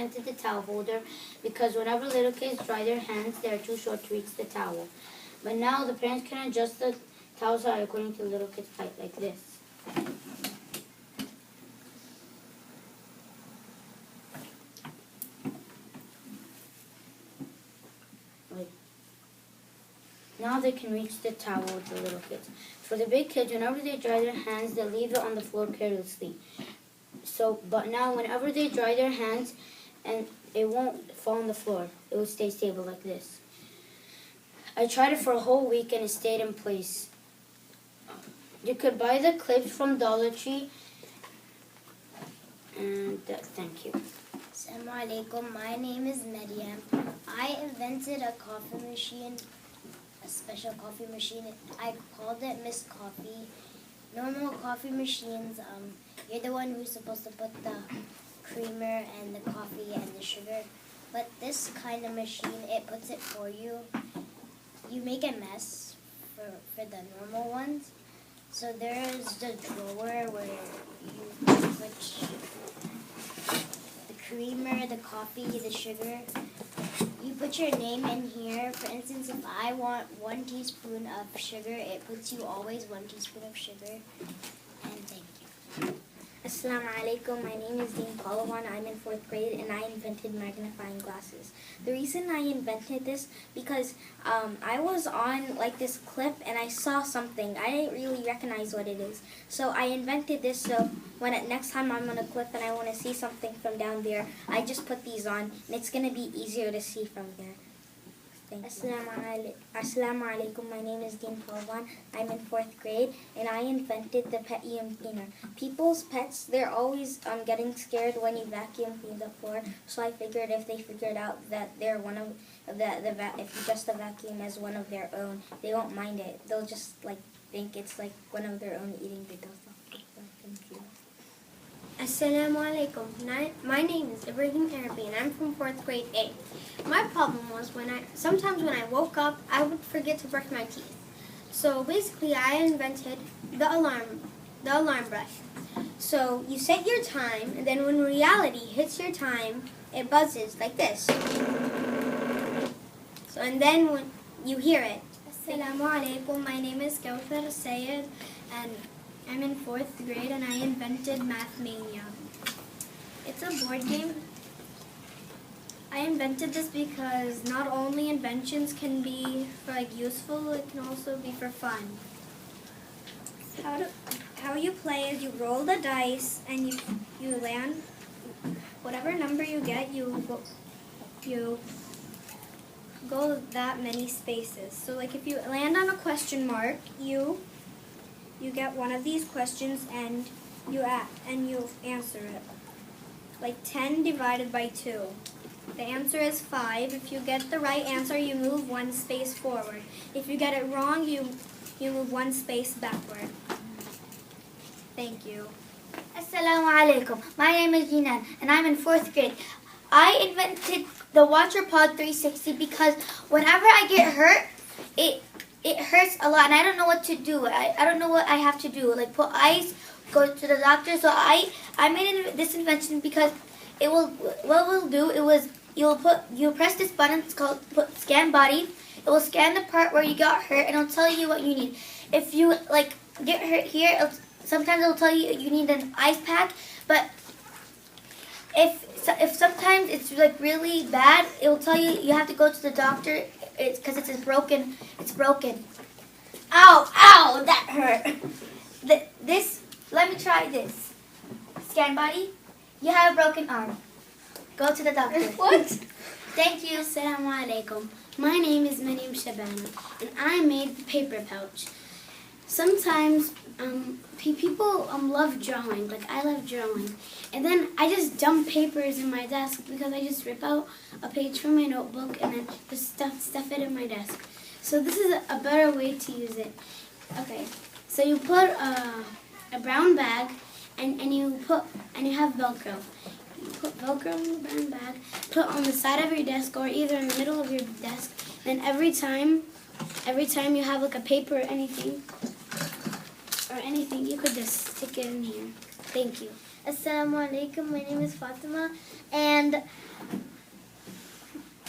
invented the towel holder because whenever little kids dry their hands, they are too short to reach the towel. But now the parents can adjust the towel size according to the little kid's height, like this. Now they can reach the towel with the little kids. For the big kids, whenever they dry their hands, they leave it on the floor carelessly. But now whenever they dry their hands, and it won't fall on the floor. It will stay stable like this. I tried it for a whole week and it stayed in place. You could buy the clips from Dollar Tree. And thank you. Assalamu alaikum. My name is Maryam. I invented a coffee machine, a special coffee machine. I called it Miss Coffee. Normal coffee machines, you're the one who's supposed to put the creamer and the coffee and the sugar. But this kind of machine, it puts it for you. You make a mess for the normal ones. So there's the drawer where you put the creamer, the coffee, the sugar. You put your name in here. For instance, if I want 1 teaspoon of sugar, it puts you always 1 teaspoon of sugar. And thank you. Assalamu alaikum. My name is Dean Palawan. I'm in 4th grade and I invented magnifying glasses. The reason I invented this because I was on like this clip and I saw something. I didn't really recognize what it is. So I invented this so next time I'm on a clip and I want to see something from down there, I just put these on and it's going to be easier to see from there. Assalamu alaikum. My name is Dean Palawan. I'm in 4th grade and I invented the vacuum cleaner. People's pets, they're always getting scared when you vacuum clean the floor. So I figured if they figured out that they're one of if you just the vacuum as one of their own, they won't mind it. They'll just like think it's like one of their own eating the dust off the floor. Thank you. Assalamu alaikum. My name is Ibrahim Arabi and I'm from 4th grade A. My problem was sometimes when I woke up, I would forget to brush my teeth. So basically I invented the alarm brush. So you set your time and then when reality hits your time, it buzzes like this. So and then when you hear it. Assalamu alaikum. My name is Kawthar Sayed and I'm in 4th grade and I invented Mathmania. It's a board game. I invented this because not only inventions can be useful, it can also be for fun. How you play is you roll the dice and you land whatever number you get, you go that many spaces. So like if you land on a question mark, you get one of these questions and you answer it. Like 10 divided by 2. The answer is 5. If you get the right answer, you move 1 space forward. If you get it wrong, you move 1 space backward. Thank you. Assalamu alaikum. My name is Jinan and I'm in 4th grade. I invented the WatcherPod 360 because whenever I get hurt, it hurts a lot and I don't know what to do. I don't know what I have to do. Like put ice, go to the doctor. So I made this invention because you'll press this button. It's called scan body. It will scan the part where you got hurt and it'll tell you what you need. If you get hurt here, sometimes it'll tell you you need an ice pack. But if sometimes it's really bad, it will tell you have to go to the doctor. It's because it's broken. It's broken. Ow! Ow! That hurt. Let me try this. Scan body. You have a broken arm. Go to the doctor. What? Thank you. Assalamu alaikum. My name is Maryam Shabana and I made the paper pouch. Sometimes people love drawing, like I love drawing. And then I just dump papers in my desk because I just rip out a page from my notebook and then just stuff it in my desk. So this is a better way to use it. Okay, so you put a brown bag and you have Velcro. You put Velcro in the brown bag, put on the side of your desk or either in the middle of your desk. Then every time you have a paper or anything, you could just stick it in here. Thank you. Assalamu alaikum. My name is Fatima and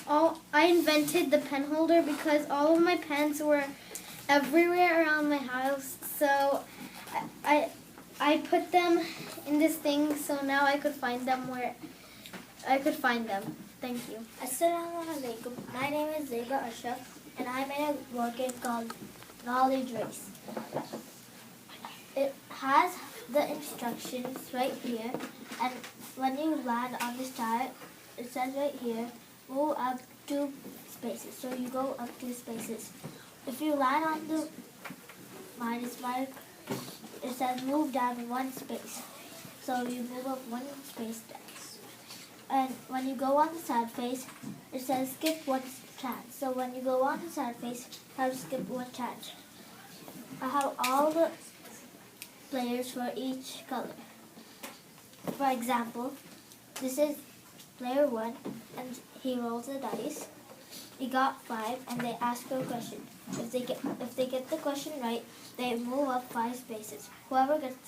I invented the pen holder because all of my pens were everywhere around my house. So I put them in this thing so now I could find them where I could find them. Thank you. Assalamu alaikum. My name is Zeba Ashraf and I made a board game called Knowledge Race. It has the instructions right here, and when you land on this tile, it says right here, move up 2 spaces. So you go up 2 spaces. If you land on the minus mark, it says move down 1 space. So you move up 1 space down. And when you go on the sad face, it says skip 1 chance. So when you go on the sad face, you have to skip 1 chance. I have all the players for each color. For example, this is player 1 and he rolls the dice. He got 5 and they ask a question. If they get the question right, they move up 5 spaces. Whoever gets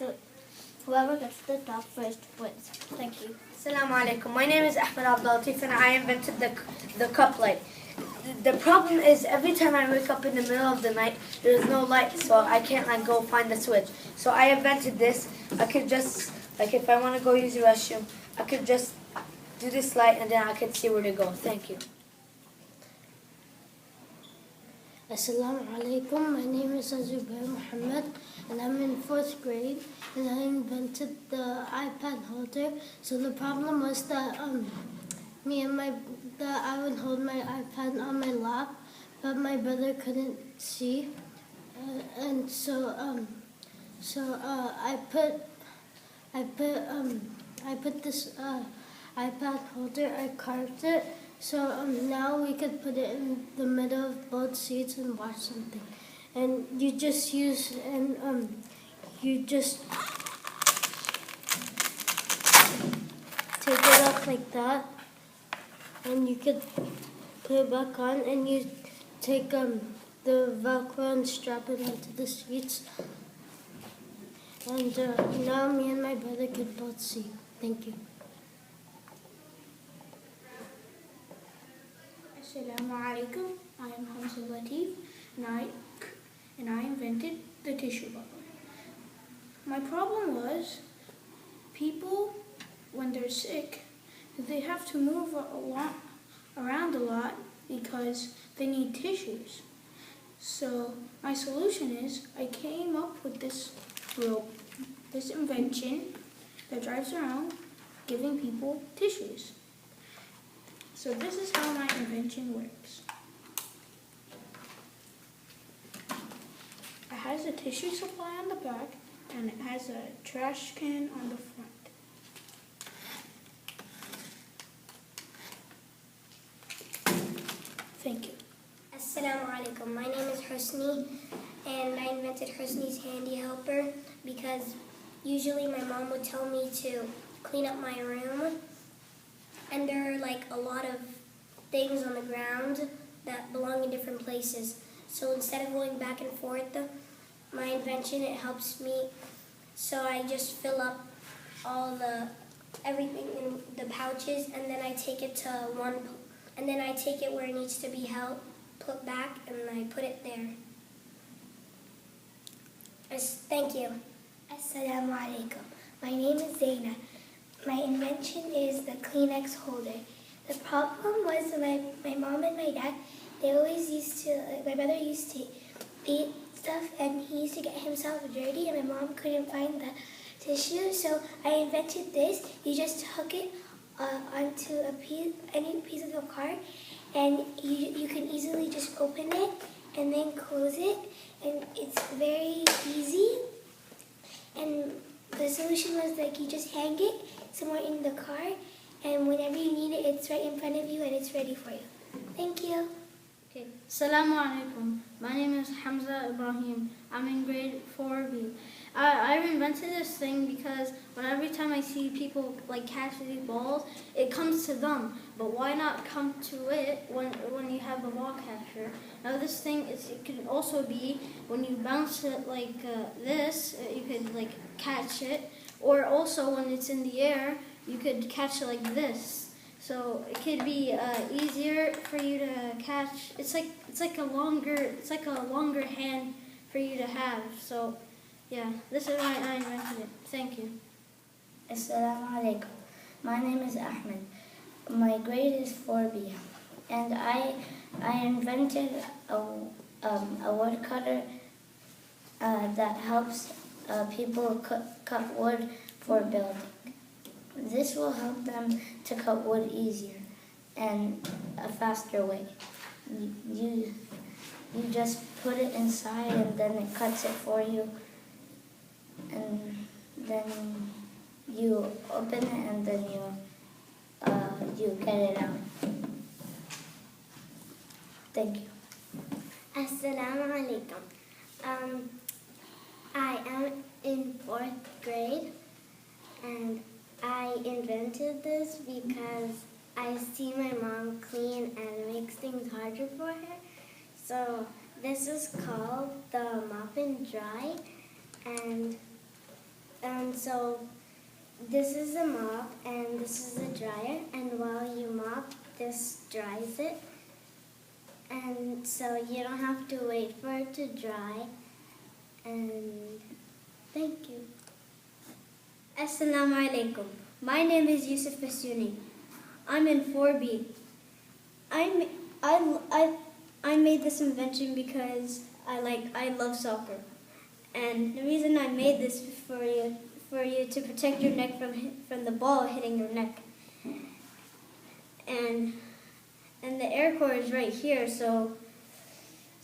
the top first wins. Thank you. Assalamu alaikum. My name is Ahmed Abdul Latif and I invented the cup light. The problem is every time I wake up in the middle of the night, there's no light, so I can't go find the switch. So I invented this. I could just, if I want to go use the restroom, I could just do this light and then I could see where to go. Thank you. Assalamu alaikum. My name is Azubair Muhammad and I'm in 4th grade and I invented the iPad holder. So the problem was that I would hold my iPad on my lap, but my brother couldn't see, and so I put this iPad holder. I carved it, so now we could put it in the middle of both seats and watch something. And you just take it up like that. And you could put it back on, and you take the Velcro and strap it onto the seats. And now me and my brother could both see. Thank you. Assalamu alaikum. I am Hamza Latif and I invented the tissue bubble. My problem was people, when they're sick, they have to move around a lot because they need tissues. So my solution is I came up with this invention that drives around giving people tissues. So this is how my invention works. It has a tissue supply on the back and it has a trash can on the front. Thank you. Assalamu alaikum. My name is Husni and I invented Husni's handy helper because usually my mom would tell me to clean up my room and there are a lot of things on the ground that belong in different places. So instead of going back and forth, my invention, it helps me. So I just fill up everything in the pouches and then I take it to and then I take it where it needs to be put back, and I put it there. Thank you. Assalamu alaikum. My name is Zaina. My invention is the Kleenex holder. The problem was my mom and my dad, my brother used to eat stuff and he used to get himself dirty and my mom couldn't find the tissue. So I invented this. You just hook it onto any piece of the car and you can easily just open it and then close it, and it's very easy. And the solution was you just hang it somewhere in the car and whenever you need it, it's right in front of you and it's ready for you. Thank you. Okay. Assalamu alaikum. My name is Hamza Ibrahim. I'm in grade 4B. I invented this thing because every time I see people catch these balls, it comes to them. But why not come to it when you have the ball catcher? Now this thing it could also be when you bounce it like this, you could catch it, or also when it's in the air, you could catch it like this. So it could be easier for you to catch. It's like a longer hand for you to have. So yeah, this is why I invented it. Thank you. Assalamu alaikum. My name is Ahmed. My grade is 4B, and I invented a wood cutter that helps people cut wood for building. This will help them to cut wood easier and a faster way. You just put it inside and then it cuts it for you, and then you open it and then you get it out. Thank you. Assalamu alaikum. I am in 4th grade, and I invented this because I see my mom clean and it makes things harder for her. So this is called the mop and dry, and so this is a mop and this is a dryer, and while you mop, this dries it, and so you don't have to wait for it to dry. And thank you. Assalamu alaikum. My name is Yusuf Basuni. I'm in 4B. I made this invention because I love soccer, and the reason I made this is for you to protect your neck from the ball hitting your neck. And the air core is right here, so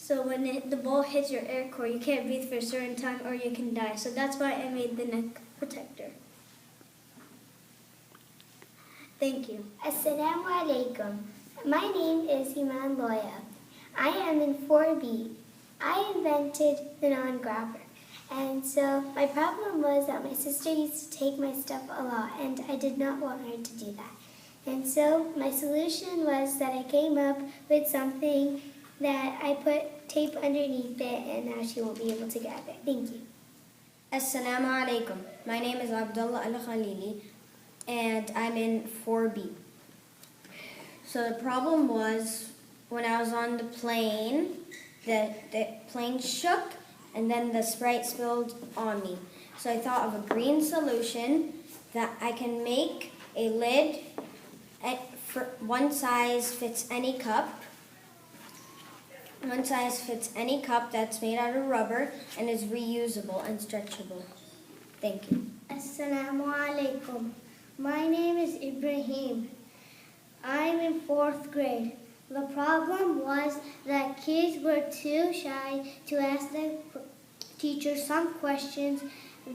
when the ball hits your air core, you can't breathe for a certain time or you can die. So that's why I made the neck protector. Thank you. Assalamu alaikum. My name is Iman Loya. I am in 4B. I invented the non-grabber. And so my problem was that my sister used to take my stuff a lot, and I did not want her to do that. And so my solution was that I came up with something that I put tape underneath it, and now she won't be able to grab it. Thank you. Assalamu alaikum. My name is Abdullah Al-Khalili, and I'm in 4B. So the problem was when I was on the plane, the plane shook and then the Sprite spilled on me. So I thought of a green solution that I can make a lid for one size fits any cup. One size fits any cup that's made out of rubber and is reusable and stretchable. Thank you. Assalamu alaikum. My name is Ibrahim. I'm in 4th grade. The problem was that kids were too shy to ask the teacher some questions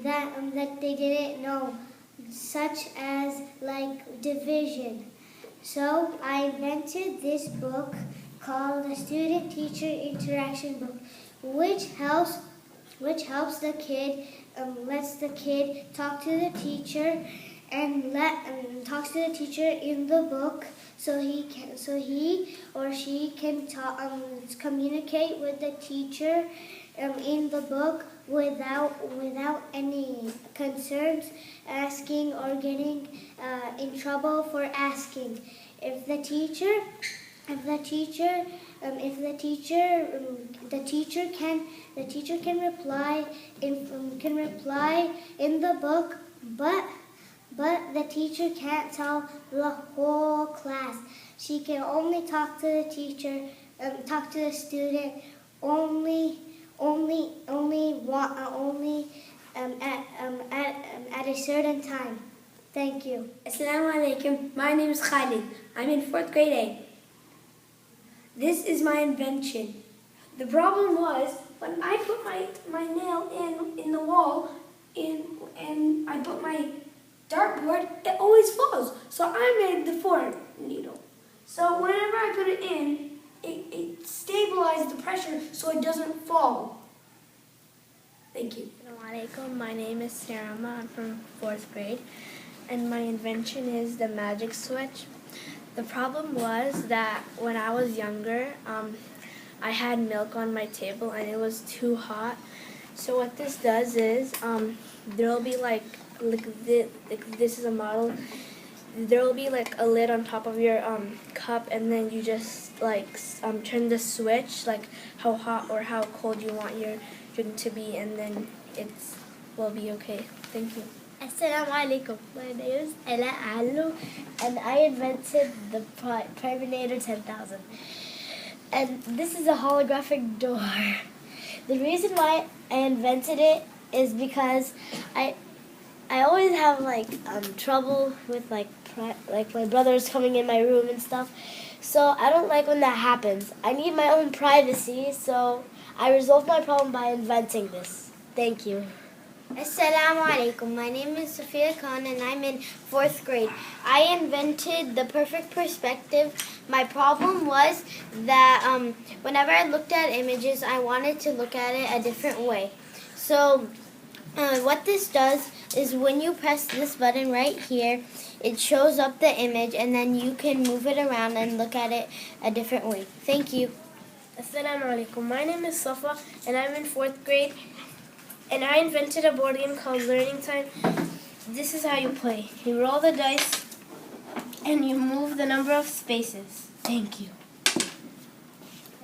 that they didn't know, such as like division. So I invented this book called the Student-Teacher Interaction Book, which helps the kid, lets the kid talk to the teacher and talks to the teacher in the book, so he or she can communicate with the teacher in the book without any concerns asking or getting in trouble for asking. The teacher can reply in the book, but the teacher can't tell the whole class. She can only talk to the teacher, talk to the student at a certain time. Thank you. Assalamu alaikum. My name is Khalid. I'm in 4th grade A. This is my invention. The problem was when I put my nail in the wall and I put my dartboard, it always falls. So I made the form needle. So whenever I put it in, it stabilized the pressure so it doesn't fall. Thank you. Assalamu alaikum. My name is Sarama. I'm from 4th grade, and my invention is the magic switch. The problem was that when I was younger, I had milk on my table and it was too hot. So what this does is, there'll be like this is a model. there will be like a lid on top of your cup, and then you just like turn the switch, like how hot or how cold you want your drink to be, and then it will be okay. Thank you. Assalamu alaikum. My name is Ella Alu, and I invented the Priminator 10,000. And this is a holographic door. The reason why I invented it is because I always have trouble with like my brothers coming in my room and stuff. So I don't like when that happens. I need my own privacy, so I resolved my problem by inventing this. Thank you. Assalamu alaikum. My name is Sophia Khan and I'm in 4th grade. I invented the perfect perspective. My problem was that whenever I looked at images, I wanted to look at it a different way. So what this does is when you press this button right here, it shows up the image and then you can move it around and look at it a different way. Thank you. Assalamu alaikum. My name is Safa and I'm in 4th grade. And I invented a board game called Learning Time. This is how you play. You roll the dice and you move the number of spaces. Thank you.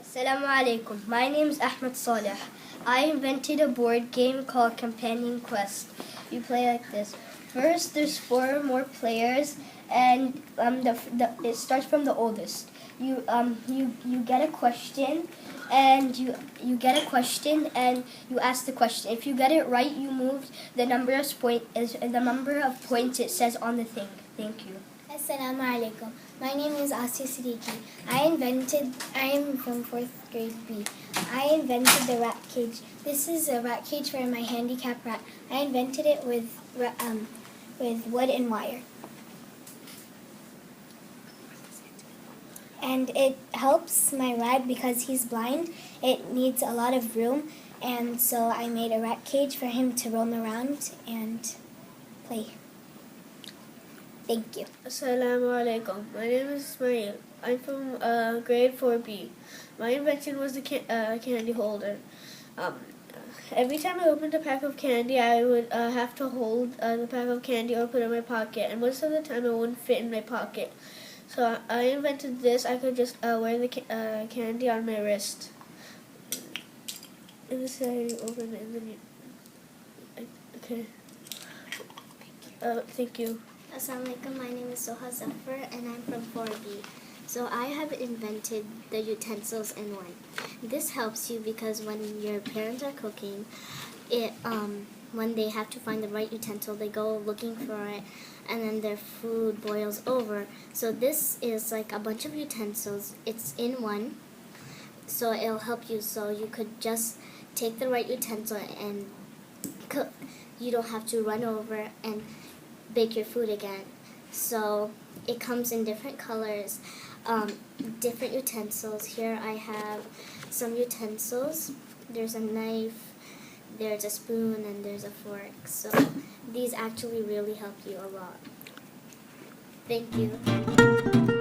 Assalamu alaikum. My name is Ahmed Saleh. I invented a board game called Companion Quest. You play like this. First, there's 4 more players, and it starts from the oldest. You get a question, and you get a question, and you ask the question. If you get it right, you move the number of points it says on the thing. Thank you. Assalamu alaikum. My name is Asya Siddiqui. I am from 4th grade B. I invented the rat cage. This is a rat cage for my handicapped rat. I invented it with wood and wire. And it helps my rat because he's blind. It needs a lot of room, and so I made a rat cage for him to roam around and play. Thank you. Assalamu alaikum. My name is Ismail. I'm from grade 4B. My invention was the candy holder. Every time I opened a pack of candy, I would have to hold the pack of candy or put it in my pocket, and most of the time it wouldn't fit in my pocket. So I invented this. I could just wear the candy on my wrist. And this is how you open it, and then you... Okay. Thank you. Assalamu alaikum. My name is Soha Zafar and I'm from 4B. So I have invented the utensils in one. This helps you because when your parents are cooking, when they have to find the right utensil, they go looking for it, and then their food boils over. So this is like a bunch of utensils. It's in one, so it'll help you. So you could just take the right utensil and cook. You don't have to run over and bake your food again. So it comes in different colors, different utensils. Here I have some utensils. There's a knife, there's a spoon, and there's a fork. So these actually really help you a lot. Thank you.